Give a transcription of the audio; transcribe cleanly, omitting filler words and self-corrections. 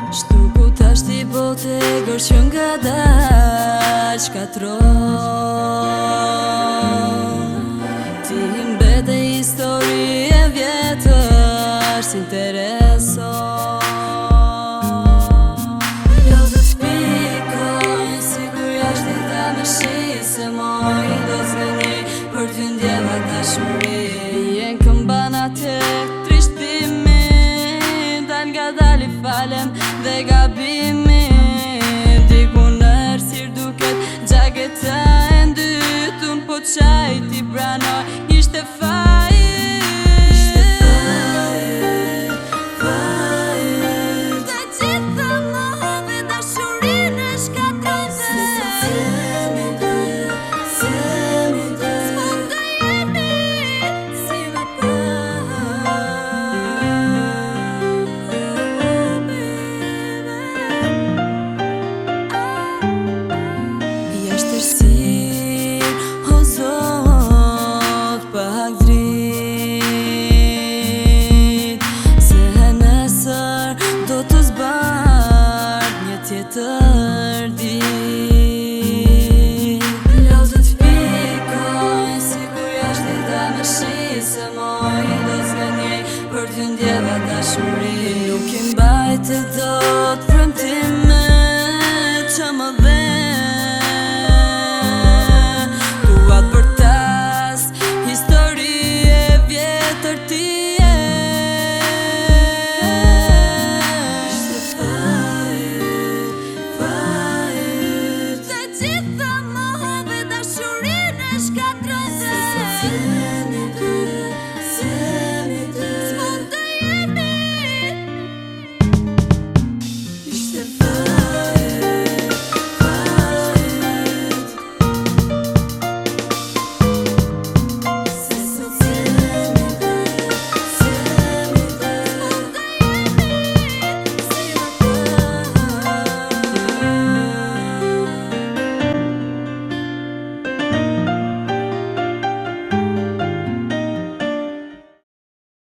Shtuku tash t'i bote gërë që nga dal shkatron. Ti mbete histori e vjetër s'intereson. Jo të shpikojnë sigur jashtë ta me shi se moj do t'zgëni për t'y ndjeva dashuri. Jen këmbana te trishtimin, dal nga dal i falem dhe gabimin. Diku nërë sirë duket gjageta e ndytun, po qaj ti pranoj ishte fajt. Dhe gjitha më hove dashurin e shkatrojnë. S'mund të jemi si më Jashtërsin, o Zot, pak drit, se nesër do të zbardh një tjetër.